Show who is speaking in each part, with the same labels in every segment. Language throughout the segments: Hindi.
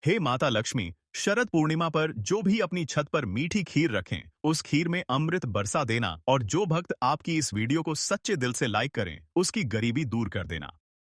Speaker 1: हे माता लक्ष्मी, शरद पूर्णिमा पर जो भी अपनी छत पर मीठी खीर रखें, उस खीर में अमृत बरसा देना और जो भक्त आपकी इस वीडियो को सच्चे दिल से लाइक करें, उसकी गरीबी दूर कर देना।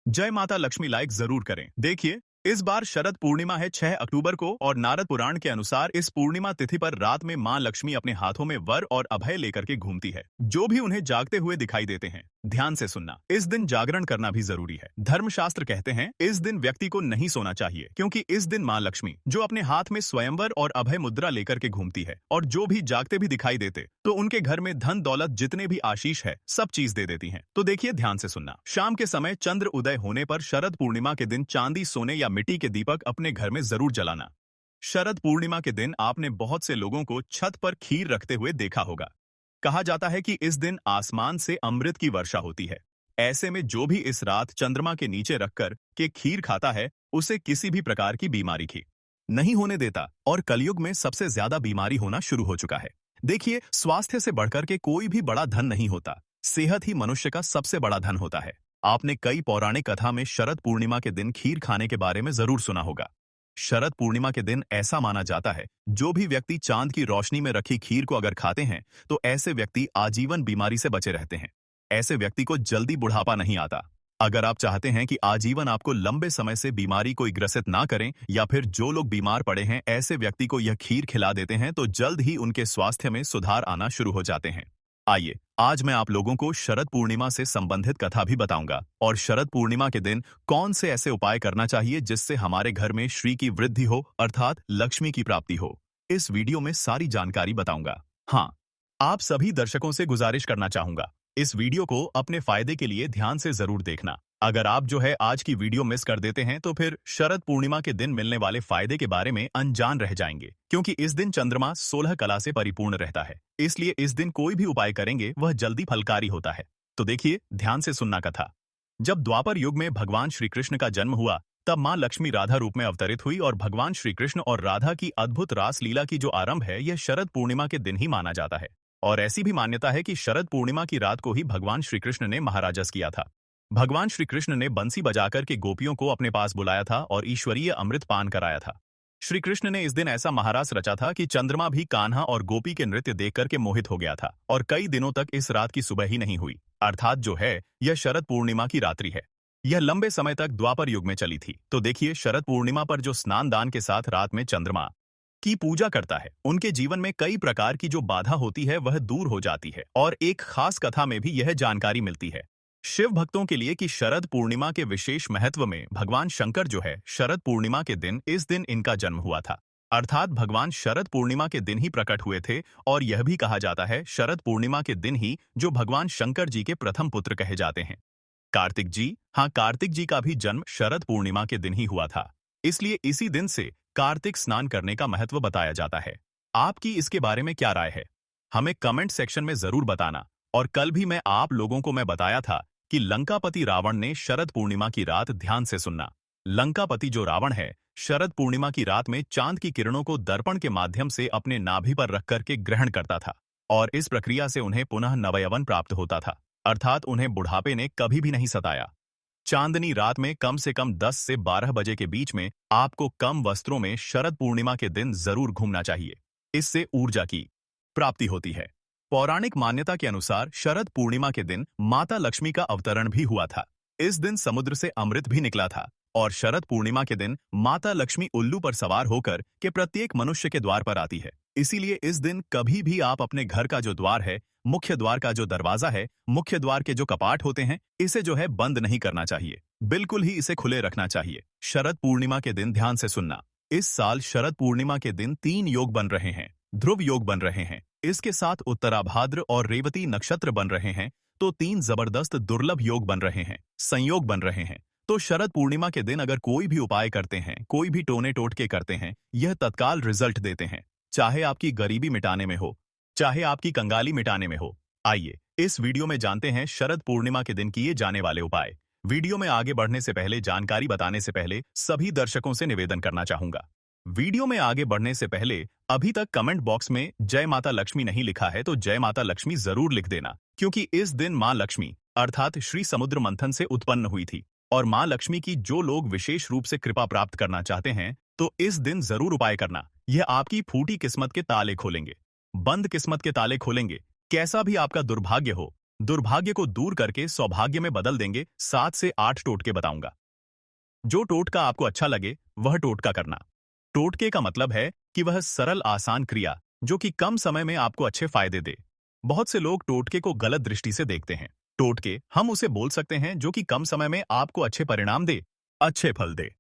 Speaker 1: जय माता लक्ष्मी लाइक जरूर करें। देखिए, इस बार शरद पूर्णिमा है 6 अक्टूबर को और नारद पुराण के अनुसार इस पूर्णिमा तिथि पर रात में मां लक्ष्मी अपने हाथों में वर और अभय लेकर के घूमती है। जो भी उन्हें जागते हुए दिखाई देते हैं, ध्यान से सुनना, इस दिन जागरण करना भी जरूरी है। धर्मशास्त्र कहते हैं इस दिन व्यक्ति को नहीं सोना चाहिए, क्योंकि इस दिन मां लक्ष्मी जो अपने हाथ में स्वयंवर और अभय मुद्रा लेकर के घूमती है और जो भी जागते भी दिखाई देते तो उनके घर में धन दौलत जितने भी आशीष है सब चीज दे देती हैं। तो देखिए, ध्यान से सुनना। शाम के समय चंद्र उदय होने पर शरद पूर्णिमा के दिन चांदी, सोने या मिट्टी के दीपक अपने घर में जरूर जलाना। शरद पूर्णिमा के दिन आपने बहुत से लोगों को छत पर खीर रखते हुए देखा होगा। कहा जाता है कि इस दिन आसमान से अमृत की वर्षा होती है। ऐसे में जो भी इस रात चंद्रमा के नीचे रखकर के खीर खाता है, उसे किसी भी प्रकार की बीमारी की नहीं होने देता और कलयुग में सबसे ज्यादा बीमारी होना शुरू हो चुका है। देखिए, स्वास्थ्य से बढ़कर के कोई भी बड़ा धन नहीं होता। सेहत ही मनुष्य का सबसे बड़ा धन होता है। आपने कई पौराणिक कथा में शरद पूर्णिमा के दिन खीर खाने के बारे में जरूर सुना होगा। शरद पूर्णिमा के दिन ऐसा माना जाता है, जो भी व्यक्ति चांद की रोशनी में रखी खीर को अगर खाते हैं तो ऐसे व्यक्ति आजीवन बीमारी से बचे रहते हैं। ऐसे व्यक्ति को जल्दी बुढ़ापा नहीं आता। अगर आप चाहते हैं कि आजीवन आपको लंबे समय से बीमारी कोई ग्रसित ना करें, या फिर जो लोग बीमार पड़े हैं ऐसे व्यक्ति को यह खीर खिला देते हैं तो जल्द ही उनके स्वास्थ्य में सुधार आना शुरू हो जाते हैं। आइए, आज मैं आप लोगों को शरद पूर्णिमा से संबंधित कथा भी बताऊंगा और शरद पूर्णिमा के दिन कौन से ऐसे उपाय करना चाहिए जिससे हमारे घर में श्री की वृद्धि हो, अर्थात लक्ष्मी की प्राप्ति हो। इस वीडियो में सारी जानकारी बताऊंगा। हाँ, आप सभी दर्शकों से गुजारिश करना चाहूंगा, इस वीडियो को अपने फायदे के लिए ध्यान से जरूर देखना। अगर आप जो है आज की वीडियो मिस कर देते हैं तो फिर शरद पूर्णिमा के दिन मिलने वाले फायदे के बारे में अनजान रह जाएंगे, क्योंकि इस दिन चंद्रमा 16 कला से परिपूर्ण रहता है। इसलिए इस दिन कोई भी उपाय करेंगे वह जल्दी फलकारी होता है। तो देखिए, ध्यान से सुनना कथा। जब द्वापर युग में भगवान श्री कृष्ण का जन्म हुआ, तब मां लक्ष्मी राधा रूप में अवतरित हुई और भगवान श्री कृष्ण और राधा की अद्भुत रास लीला की जो आरंभ है, यह शरद पूर्णिमा के दिन ही माना जाता है। और ऐसी भी मान्यता है कि शरद पूर्णिमा की रात को ही भगवान श्री कृष्ण ने महाराजस किया था। भगवान श्री कृष्ण ने बंसी बजाकर के गोपियों को अपने पास बुलाया था और ईश्वरीय अमृत पान कराया था। श्री कृष्ण ने इस दिन ऐसा महारास रचा था कि चंद्रमा भी कान्हा और गोपी के नृत्य देख करके मोहित हो गया था और कई दिनों तक इस रात की सुबह ही नहीं हुई, अर्थात जो है यह शरद पूर्णिमा की रात्रि है। यह लंबे समय तक द्वापर युग में चली थी। तो देखिए, शरद पूर्णिमा पर जो स्नान दान के साथ रात में चंद्रमा की पूजा करता है, उनके जीवन में कई प्रकार की जो बाधा होती है वह दूर हो जाती है। और एक खास कथा में भी यह जानकारी मिलती है शिव भक्तों के लिए कि शरद पूर्णिमा के विशेष महत्व में भगवान शंकर जो है शरद पूर्णिमा के दिन, इस दिन इनका जन्म हुआ था, अर्थात भगवान शरद पूर्णिमा के दिन ही प्रकट हुए थे। और यह भी कहा जाता है शरद पूर्णिमा के दिन ही जो भगवान शंकर जी के प्रथम पुत्र कहे जाते हैं, कार्तिक जी। हाँ, कार्तिक जी का भी जन्म शरद पूर्णिमा के दिन ही हुआ था। इसलिए इसी दिन से कार्तिक स्नान करने का महत्व बताया जाता है। आपकी इसके बारे में क्या राय है, हमें कमेंट सेक्शन में जरूर बताना। और कल भी मैं आप लोगों को बताया था कि लंकापति रावण ने शरद पूर्णिमा की रात, ध्यान से सुनना, लंकापति जो रावण है शरद पूर्णिमा की रात में चांद की किरणों को दर्पण के माध्यम से अपने नाभि पर रख करके ग्रहण करता था और इस प्रक्रिया से उन्हें पुनः नवयवन प्राप्त होता था, अर्थात उन्हें बुढ़ापे ने कभी भी नहीं सताया। चांदनी रात में कम से कम 10 से 12 बजे के बीच में आपको कम वस्त्रों में शरद पूर्णिमा के दिन जरूर घूमना चाहिए। इससे ऊर्जा की प्राप्ति होती है। पौराणिक मान्यता के अनुसार शरद पूर्णिमा के दिन माता लक्ष्मी का अवतरण भी हुआ था। इस दिन समुद्र से अमृत भी निकला था और शरद पूर्णिमा के दिन माता लक्ष्मी उल्लू पर सवार होकर के प्रत्येक मनुष्य के द्वार पर आती है। इसीलिए इस दिन कभी भी आप अपने घर का जो द्वार है, मुख्य द्वार का जो दरवाजा है, मुख्य द्वार के जो कपाट होते हैं, इसे जो है बंद नहीं करना चाहिए, बिल्कुल ही इसे खुले रखना चाहिए। शरद पूर्णिमा के दिन, ध्यान से सुनना, इस साल शरद पूर्णिमा के दिन 3 योग बन रहे हैं। ध्रुव योग बन रहे हैं, इसके साथ उत्तराभाद्र और रेवती नक्षत्र बन रहे हैं। तो 3 जबरदस्त दुर्लभ योग बन रहे हैं, संयोग बन रहे हैं। तो शरद पूर्णिमा के दिन अगर कोई भी उपाय करते हैं, कोई भी टोने टोटके करते हैं, यह तत्काल रिजल्ट देते हैं, चाहे आपकी गरीबी मिटाने में हो, चाहे आपकी कंगाली मिटाने में हो। आइए, इस वीडियो में जानते हैं शरद पूर्णिमा के दिन किए जाने वाले उपाय। वीडियो में आगे बढ़ने से पहले, जानकारी बताने से पहले सभी दर्शकों से निवेदन करना चाहूंगा, वीडियो में आगे बढ़ने से पहले अभी तक कमेंट बॉक्स में जय माता लक्ष्मी नहीं लिखा है तो जय माता लक्ष्मी जरूर लिख देना, क्योंकि इस दिन मां लक्ष्मी अर्थात श्री समुद्र मंथन से उत्पन्न हुई थी और मां लक्ष्मी की जो लोग विशेष रूप से कृपा प्राप्त करना चाहते हैं तो इस दिन जरूर उपाय करना। यह आपकी फूटी किस्मत के ताले खोलेंगे, बंद किस्मत के ताले खोलेंगे। कैसा भी आपका दुर्भाग्य हो, दुर्भाग्य को दूर करके सौभाग्य में बदल देंगे। 7 से 8 टोटके बताऊंगा। जो टोटका आपको अच्छा लगे वह टोटका करना। टोटके का मतलब है कि वह सरल आसान क्रिया जो कि कम समय में आपको अच्छे फायदे दे। बहुत से लोग टोटके को गलत दृष्टि से देखते हैं। टोटके हम उसे बोल सकते हैं जो कि कम समय में आपको अच्छे परिणाम दे, अच्छे फल दे।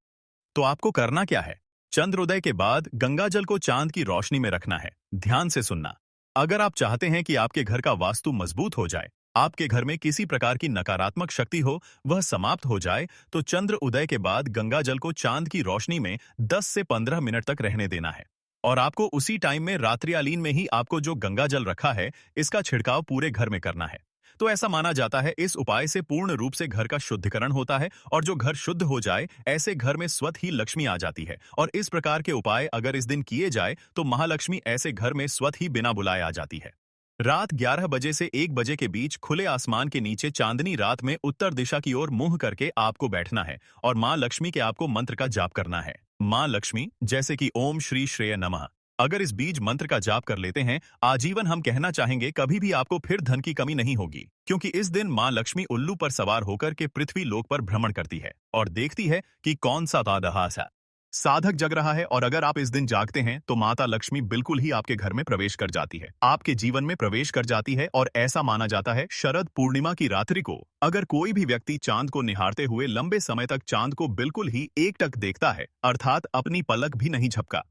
Speaker 1: तो आपको करना क्या है? चंद्रोदय के बाद गंगा जल को चांद की रोशनी में रखना है। ध्यान से सुनना। अगर आप चाहते हैं कि आपके घर का वास्तु मजबूत हो जाए, आपके घर में किसी प्रकार की नकारात्मक शक्ति हो वह समाप्त हो जाए, तो चंद्र उदय के बाद गंगा जल को चांद की रोशनी में 10 से 15 मिनट तक रहने देना है। और आपको उसी टाइम में रात्रिकालीन में ही आपको जो गंगा जल रखा है इसका छिड़काव पूरे घर में करना है। तो ऐसा माना जाता है इस उपाय से पूर्ण रूप से घर का शुद्धिकरण होता है, और जो घर शुद्ध हो जाए ऐसे घर में स्वतः ही लक्ष्मी आ जाती है। और इस प्रकार के उपाय अगर इस दिन किए जाए तो महालक्ष्मी ऐसे घर में स्वतः ही बिना बुलाए आ जाती है। रात 11 बजे से 1 बजे के बीच खुले आसमान के नीचे चांदनी रात में उत्तर दिशा की ओर मुंह करके आपको बैठना है और मां लक्ष्मी के आपको मंत्र का जाप करना है। मां लक्ष्मी, जैसे कि ओम श्री श्रेय नमः। अगर इस बीज मंत्र का जाप कर लेते हैं, आजीवन हम कहना चाहेंगे कभी भी आपको फिर धन की कमी नहीं होगी, क्योंकि इस दिन मां लक्ष्मी उल्लू पर सवार होकर के पृथ्वी लोक पर भ्रमण करती है और देखती है कि कौन सा साधक जग रहा है। और अगर आप इस दिन जागते हैं तो माता लक्ष्मी बिल्कुल ही आपके घर में प्रवेश कर जाती है, आपके जीवन में प्रवेश कर जाती है। और ऐसा माना जाता है शरद पूर्णिमा की रात्रि को अगर कोई भी व्यक्ति चांद को निहारते हुए लंबे समय तक चांद को बिल्कुल ही एकटक देखता है, अर्थात अपनी पलक भी नहीं झपका,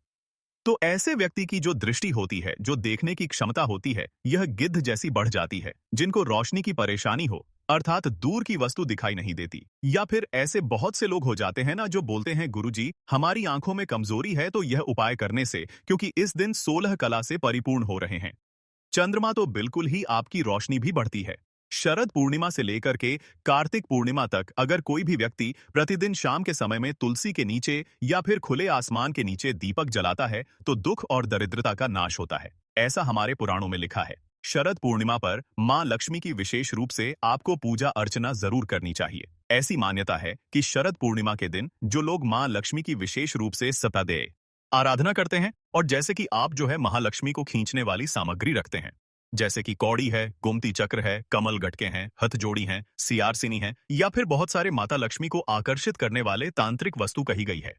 Speaker 1: तो ऐसे व्यक्ति की जो दृष्टि होती है, जो देखने की क्षमता होती है, यह गिद्ध जैसी बढ़ जाती है। जिनको रोशनी की परेशानी हो, अर्थात दूर की वस्तु दिखाई नहीं देती। या फिर ऐसे बहुत से लोग हो जाते हैं ना जो बोलते हैं गुरुजी हमारी आंखों में कमजोरी है तो यह उपाय करने से, क्योंकि इस दिन 16 कला से परिपूर्ण हो रहे हैं। चंद्रमा तो बिल्कुल ही आपकी रोशनी भी बढ़ती है। शरद पूर्णिमा से लेकर के कार्तिक पूर्णिमा तक अगर कोई भी व्यक्ति प्रतिदिन शाम के समय में तुलसी के नीचे या फिर खुले आसमान के नीचे दीपक जलाता है तो दुख और दरिद्रता का नाश होता है। ऐसा हमारे पुराणों में लिखा है। शरद पूर्णिमा पर मां लक्ष्मी की विशेष रूप से आपको पूजा अर्चना जरूर करनी चाहिए। ऐसी मान्यता है कि शरद पूर्णिमा के दिन जो लोग मां लक्ष्मी की विशेष रूप से सतादेय आराधना करते हैं, और जैसे कि आप जो है महालक्ष्मी को खींचने वाली सामग्री रखते हैं, जैसे कि कौड़ी है, गोमती चक्र है, कमल गटके हैं, हथजोड़ी हैं, सियारसिनी है, या फिर बहुत सारे माता लक्ष्मी को आकर्षित करने वाले तांत्रिक वस्तु कही गई है।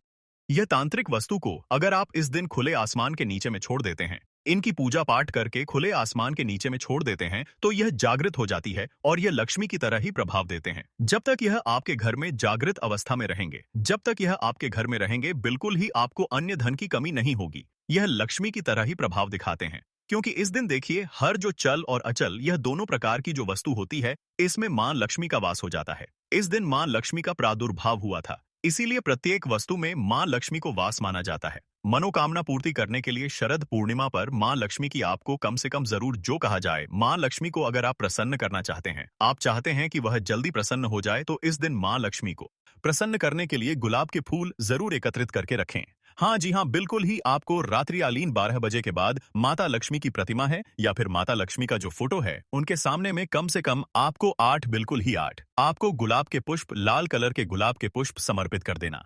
Speaker 1: यह तांत्रिक वस्तु को अगर आप इस दिन खुले आसमान के नीचे में छोड़ देते हैं, इनकी पूजा पाठ करके खुले आसमान के नीचे में छोड़ देते हैं, तो यह जागृत हो जाती है और यह लक्ष्मी की तरह ही प्रभाव देते हैं। जब तक यह आपके घर में जागृत अवस्था में रहेंगे, जब तक यह आपके घर में रहेंगे, बिल्कुल ही आपको अन्य धन की कमी नहीं होगी। यह लक्ष्मी की तरह ही प्रभाव दिखाते हैं, क्योंकि इस दिन देखिए हर जो चल और अचल यह दोनों प्रकार की जो वस्तु होती है इसमें मां लक्ष्मी का वास हो जाता है। इस दिन मां लक्ष्मी का प्रादुर्भाव हुआ था, इसीलिए प्रत्येक वस्तु में मां लक्ष्मी को वास माना जाता है। मनोकामना पूर्ति करने के लिए शरद पूर्णिमा पर मां लक्ष्मी की आपको कम से कम जरूर जो कहा जाए, मां लक्ष्मी को अगर आप प्रसन्न करना चाहते हैं, आप चाहते हैं कि वह जल्दी प्रसन्न हो जाए, तो इस दिन मां लक्ष्मी को प्रसन्न करने के लिए गुलाब के फूल जरूर एकत्रित करके रखें। हाँ जी हाँ, बिल्कुल ही आपको रात्रिकालीन 12 बजे के बाद माता लक्ष्मी की प्रतिमा है या फिर माता लक्ष्मी का जो फोटो है उनके सामने में कम से कम आपको 8, बिल्कुल ही 8 आपको गुलाब के पुष्प, लाल कलर के गुलाब के पुष्प समर्पित कर देना।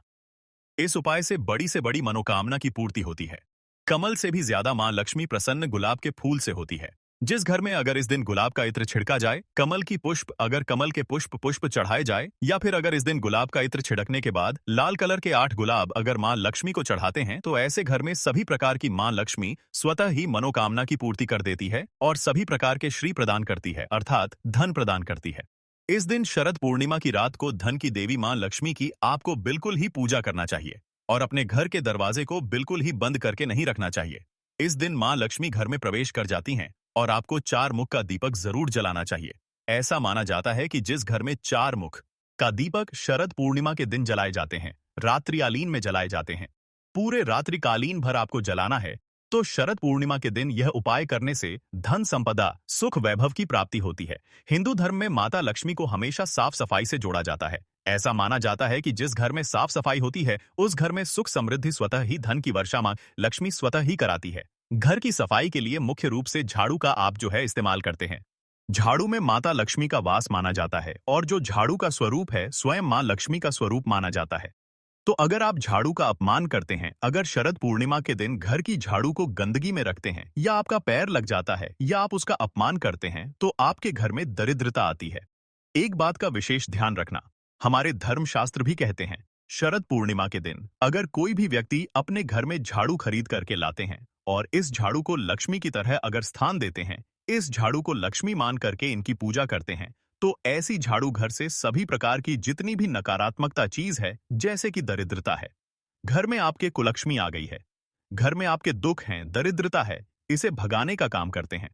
Speaker 1: इस उपाय से बड़ी मनोकामना की पूर्ति होती है। कमल से भी ज्यादा मां लक्ष्मी प्रसन्न गुलाब के फूल से होती है। जिस घर में अगर इस दिन गुलाब का इत्र छिड़का जाए, कमल की पुष्प अगर कमल के पुष्प चढ़ाए जाए, या फिर अगर इस दिन गुलाब का इत्र छिड़कने के बाद लाल कलर के 8 गुलाब अगर मां लक्ष्मी को चढ़ाते हैं, तो ऐसे घर में सभी प्रकार की मां लक्ष्मी स्वतः ही मनोकामना की पूर्ति कर देती है और सभी प्रकार के श्री प्रदान करती है, अर्थात धन प्रदान करती है। इस दिन शरद पूर्णिमा की रात को धन की देवी मां लक्ष्मी की आपको बिल्कुल ही पूजा करना चाहिए और अपने घर के दरवाजे को बिल्कुल ही बंद करके नहीं रखना चाहिए। इस दिन मां लक्ष्मी घर में प्रवेश कर जाती हैं और आपको 4 मुख का दीपक जरूर जलाना चाहिए। ऐसा माना जाता है कि जिस घर में 4 मुख का दीपक शरद पूर्णिमा के दिन जलाए जाते हैं, रात्रिकालीन में जलाए जाते हैं, पूरे रात्रिकालीन भर आपको जलाना है, तो शरद पूर्णिमा के दिन यह उपाय करने से धन संपदा, सुख वैभव की प्राप्ति होती है। हिंदू धर्म में माता लक्ष्मी को हमेशा साफ सफाई से जोड़ा जाता है। ऐसा माना जाता है कि जिस घर में साफ सफाई होती है उस घर में सुख समृद्धि स्वतः ही धन की वर्षा मां लक्ष्मी स्वतः ही कराती है। घर की सफाई के लिए मुख्य रूप से झाड़ू का आप जो है इस्तेमाल करते हैं। झाड़ू में माता लक्ष्मी का वास माना जाता है और जो झाड़ू का स्वरूप है स्वयं मां लक्ष्मी का स्वरूप माना जाता है। तो अगर आप झाड़ू का अपमान करते हैं, अगर शरद पूर्णिमा के दिन घर की झाड़ू को गंदगी में रखते हैं, या आपका पैर लग जाता है, या आप उसका अपमान करते हैं, तो आपके घर में दरिद्रता आती है। एक बात का विशेष ध्यान रखना, हमारे धर्मशास्त्र भी कहते हैं, शरद पूर्णिमा के दिन अगर कोई भी व्यक्ति अपने घर में झाड़ू खरीद करके लाते हैं और इस झाड़ू को लक्ष्मी की तरह अगर स्थान देते हैं, इस झाड़ू को लक्ष्मी मान करके इनकी पूजा करते हैं, तो ऐसी झाड़ू घर से सभी प्रकार की जितनी भी नकारात्मकता चीज है, जैसे कि दरिद्रता है, घर में आपके कुलक्ष्मी आ गई है, घर में आपके दुख हैं, दरिद्रता है, इसे भगाने का काम करते हैं।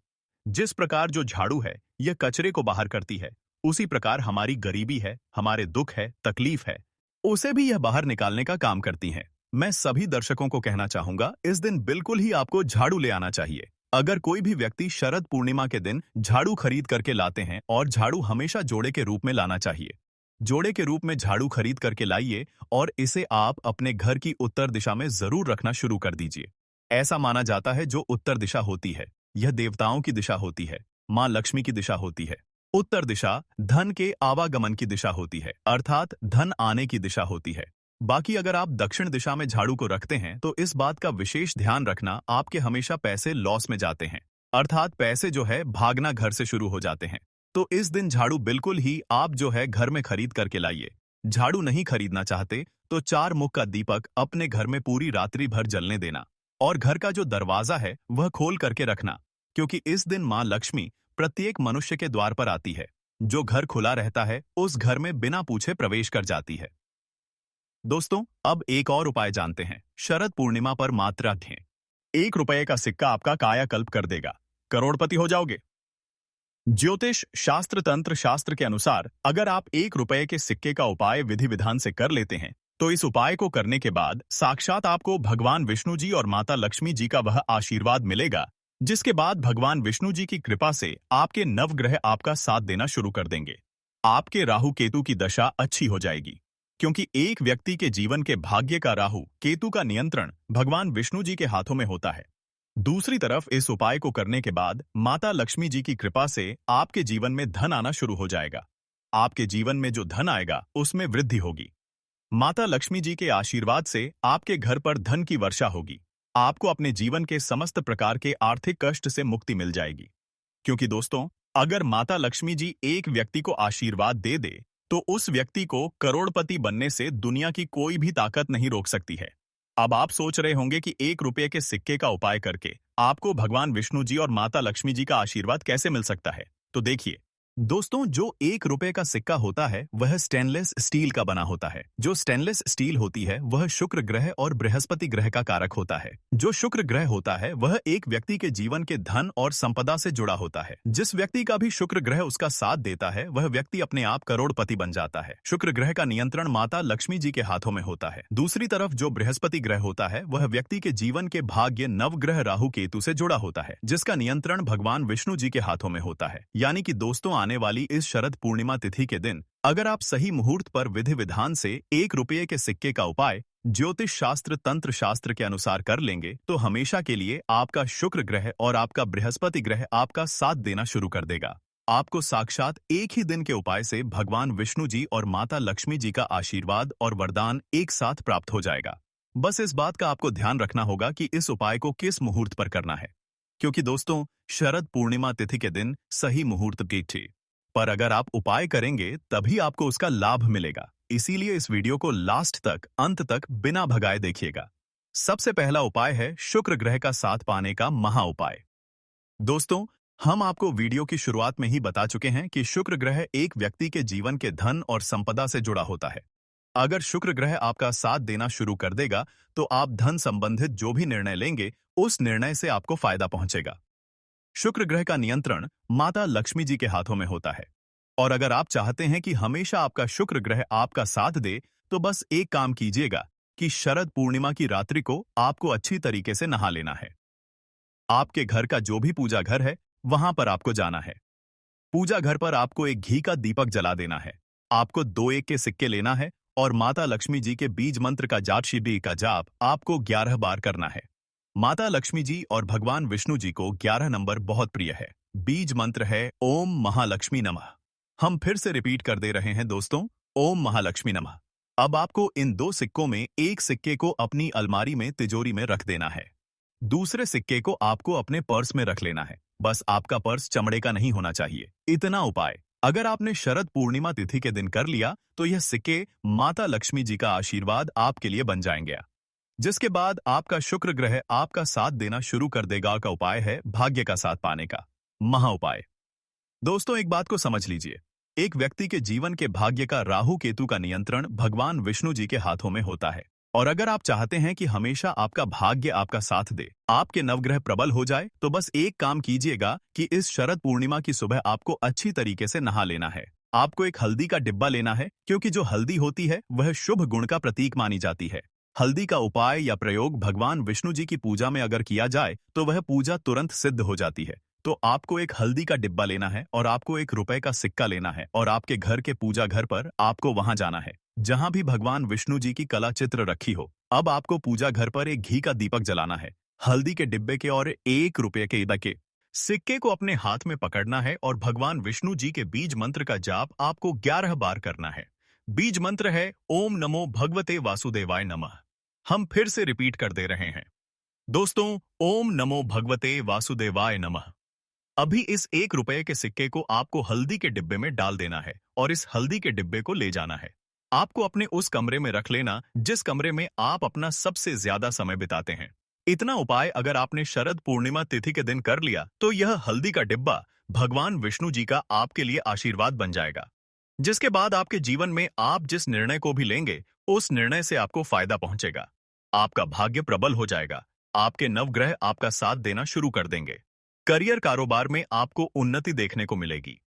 Speaker 1: जिस प्रकार जो झाड़ू है यह कचरे को बाहर करती है, उसी प्रकार हमारी गरीबी है, हमारे दुख है, तकलीफ है, उसे भी यह बाहर निकालने का काम करती हैं। मैं सभी दर्शकों को कहना चाहूंगा, इस दिन बिल्कुल ही आपको झाड़ू ले आना चाहिए। अगर कोई भी व्यक्ति शरद पूर्णिमा के दिन झाड़ू खरीद करके लाते हैं, और झाड़ू हमेशा जोड़े के रूप में लाना चाहिए। जोड़े के रूप में झाड़ू खरीद करके लाइए और इसे आप अपने घर की उत्तर दिशा में जरूर रखना शुरू कर दीजिए। ऐसा माना जाता है जो उत्तर दिशा होती है, यह देवताओं की दिशा होती है, मां लक्ष्मी की दिशा होती है। उत्तर दिशा धन के आवागमन की दिशा होती है, अर्थात धन आने की दिशा होती है। बाकी अगर आप दक्षिण दिशा में झाड़ू को रखते हैं, तो इस बात का विशेष ध्यान रखना, आपके हमेशा पैसे लॉस में जाते हैं, अर्थात पैसे जो है भागना घर से शुरू हो जाते हैं। तो इस दिन झाड़ू बिल्कुल ही आप जो है घर में खरीद करके लाइए। झाड़ू नहीं खरीदना चाहते तो 4 मुख का दीपक अपने घर में पूरी रात्रि भर जलने देना, और घर का जो दरवाजा है वह खोल करके रखना, क्योंकि इस दिन मां लक्ष्मी प्रत्येक मनुष्य के द्वार पर आती है। जो घर खुला रहता है उस घर में बिना पूछे प्रवेश कर जाती है। दोस्तों, अब एक और उपाय जानते हैं। शरद पूर्णिमा पर मात्रा रखें। 1 रुपए का सिक्का आपका कायाकल्प कर देगा, करोड़पति हो जाओगे। ज्योतिष शास्त्र तंत्र शास्त्र के अनुसार अगर आप 1 रुपए के सिक्के का उपाय विधि विधान से कर लेते हैं, तो इस उपाय को करने के बाद साक्षात आपको भगवान विष्णु जी और माता लक्ष्मी जी का वह आशीर्वाद मिलेगा, जिसके बाद भगवान विष्णु जी की कृपा से आपके नवग्रह आपका साथ देना शुरू कर देंगे। आपके राहु केतु की दशा अच्छी हो जाएगी, क्योंकि एक व्यक्ति के जीवन के भाग्य का राहु केतु का नियंत्रण भगवान विष्णु जी के हाथों में होता है। दूसरी तरफ इस उपाय को करने के बाद माता लक्ष्मी जी की कृपा से आपके जीवन में धन आना शुरू हो जाएगा। आपके जीवन में जो धन आएगा उसमें वृद्धि होगी। माता लक्ष्मी जी के आशीर्वाद से आपके घर पर धन की वर्षा होगी। आपको अपने जीवन के समस्त प्रकार के आर्थिक कष्ट से मुक्ति मिल जाएगी। क्योंकि दोस्तों, अगर माता लक्ष्मी जी एक व्यक्ति को आशीर्वाद दे दे, तो उस व्यक्ति को करोड़पति बनने से दुनिया की कोई भी ताकत नहीं रोक सकती है। अब आप सोच रहे होंगे कि 1 रुपए के सिक्के का उपाय करके आपको भगवान विष्णु जी और माता लक्ष्मी जी का आशीर्वाद कैसे मिल सकता है। तो देखिए दोस्तों, जो 1 रुपए का सिक्का होता है वह स्टेनलेस स्टील का बना होता है। जो स्टेनलेस स्टील होती है वह शुक्र ग्रह और बृहस्पति ग्रह का कारक होता है। जो शुक्र ग्रह होता है वह एक व्यक्ति के जीवन के धन और संपदा से जुड़ा होता है। जिस व्यक्ति का भी शुक्र ग्रह उसका साथ देता है, वह व्यक्ति अपने आप करोड़पति बन जाता है। शुक्र ग्रह का नियंत्रण माता लक्ष्मी जी के हाथों में होता है। दूसरी तरफ जो बृहस्पति ग्रह होता है वह व्यक्ति के जीवन के भाग्य नवग्रह राहु केतु से जुड़ा होता है, जिसका नियंत्रण भगवान विष्णु जी के हाथों में होता है। यानी कि दोस्तों, आने वाली इस शरद पूर्णिमा तिथि के दिन अगर आप सही मुहूर्त पर विधि विधान से 1 रुपए के सिक्के का उपाय ज्योतिष शास्त्र तंत्र शास्त्र के अनुसार कर लेंगे, तो हमेशा के लिए आपका शुक्र ग्रह और आपका बृहस्पति ग्रह आपका साथ देना शुरू कर देगा। आपको साक्षात एक ही दिन के उपाय से भगवान विष्णु जी और माता लक्ष्मी जी का आशीर्वाद और वरदान एक साथ प्राप्त हो जाएगा। बस इस बात का आपको ध्यान रखना होगा कि इस उपाय को किस मुहूर्त पर करना है, क्योंकि दोस्तों, शरद पूर्णिमा तिथि के दिन सही मुहूर्त की थी, पर अगर आप उपाय करेंगे तभी आपको उसका लाभ मिलेगा। इसीलिए इस वीडियो को लास्ट तक, अंत तक बिना भगाए देखिएगा। सबसे पहला उपाय है शुक्र ग्रह का साथ पाने का महा उपाय। दोस्तों, हम आपको वीडियो की शुरुआत में ही बता चुके हैं कि शुक्र ग्रह एक व्यक्ति के जीवन के धन और संपदा से जुड़ा होता है। अगर शुक्र ग्रह आपका साथ देना शुरू कर देगा, तो आप धन संबंधित जो भी निर्णय लेंगे उस निर्णय से आपको फायदा पहुंचेगा। शुक्र ग्रह का नियंत्रण माता लक्ष्मी जी के हाथों में होता है, और अगर आप चाहते हैं कि हमेशा आपका शुक्र ग्रह आपका साथ दे, तो बस एक काम कीजिएगा कि शरद पूर्णिमा की रात्रि को आपको अच्छी तरीके से नहा लेना है। आपके घर का जो भी पूजा घर है वहां पर आपको जाना है। पूजा घर पर आपको एक घी का दीपक जला देना है। आपको 2 के सिक्के लेना है और माता लक्ष्मी जी के बीज मंत्र का जाप शिबी का जाप आपको 11 बार करना है। माता लक्ष्मी जी और भगवान विष्णु जी को 11 नंबर बहुत प्रिय है। बीज मंत्र है ओम महालक्ष्मी नमः। हम फिर से रिपीट कर दे रहे हैं दोस्तों, ओम महालक्ष्मी नमः। अब आपको इन दो सिक्कों में एक सिक्के को अपनी अलमारी में तिजोरी में रख देना है। दूसरे सिक्के को आपको अपने पर्स में रख लेना है। बस आपका पर्स चमड़े का नहीं होना चाहिए। इतना उपाय अगर आपने शरद पूर्णिमा तिथि के दिन कर लिया तो यह सिक्के माता लक्ष्मी जी का आशीर्वाद आपके लिए बन जाएंगे, जिसके बाद आपका शुक्र ग्रह आपका साथ देना शुरू कर देगा। का उपाय है भाग्य का साथ पाने का महा उपाय। दोस्तों, एक बात को समझ लीजिए, एक व्यक्ति के जीवन के भाग्य का राहु केतु का नियंत्रण भगवान विष्णु जी के हाथों में होता है। और अगर आप चाहते हैं कि हमेशा आपका भाग्य आपका साथ दे, आपके नवग्रह प्रबल हो जाए, तो बस एक काम कीजिएगा कि इस शरद पूर्णिमा की सुबह आपको अच्छी तरीके से नहा लेना है। आपको एक हल्दी का डिब्बा लेना है, क्योंकि जो हल्दी होती है वह शुभ गुण का प्रतीक मानी जाती है। हल्दी का उपाय या प्रयोग भगवान विष्णु जी की पूजा में अगर किया जाए तो वह पूजा तुरंत सिद्ध हो जाती है। तो आपको एक हल्दी का डिब्बा लेना है और आपको ₹1 का सिक्का लेना है और आपके घर के पूजा घर पर आपको वहां जाना है जहां भी भगवान विष्णु जी की कला चित्र रखी हो। अब आपको पूजा घर पर एक घी का दीपक जलाना है, हल्दी के डिब्बे के और ₹1 के इदा के सिक्के को अपने हाथ में पकड़ना है और भगवान विष्णु जी के बीज मंत्र का जाप आपको 11 बार करना है। बीज मंत्र है ओम नमो भगवते वासुदेवाय नमः। हम फिर से रिपीट कर दे रहे हैं दोस्तों, ओम नमो भगवते वासुदेवाय नमः। अभी इस ₹1 के सिक्के को आपको हल्दी के डिब्बे में डाल देना है और इस हल्दी के डिब्बे को ले जाना है। आपको अपने उस कमरे में रख लेना जिस कमरे में आप अपना सबसे ज्यादा समय बिताते हैं। इतना उपाय अगर आपने शरद पूर्णिमा तिथि के दिन कर लिया तो यह हल्दी का डिब्बा भगवान विष्णु जी का आपके लिए आशीर्वाद बन जाएगा, जिसके बाद आपके जीवन में आप जिस निर्णय को भी लेंगे उस निर्णय से आपको फायदा पहुंचेगा। आपका भाग्य प्रबल हो जाएगा। आपके नवग्रह आपका साथ देना शुरू कर देंगे। करियर कारोबार में आपको उन्नति देखने को मिलेगी।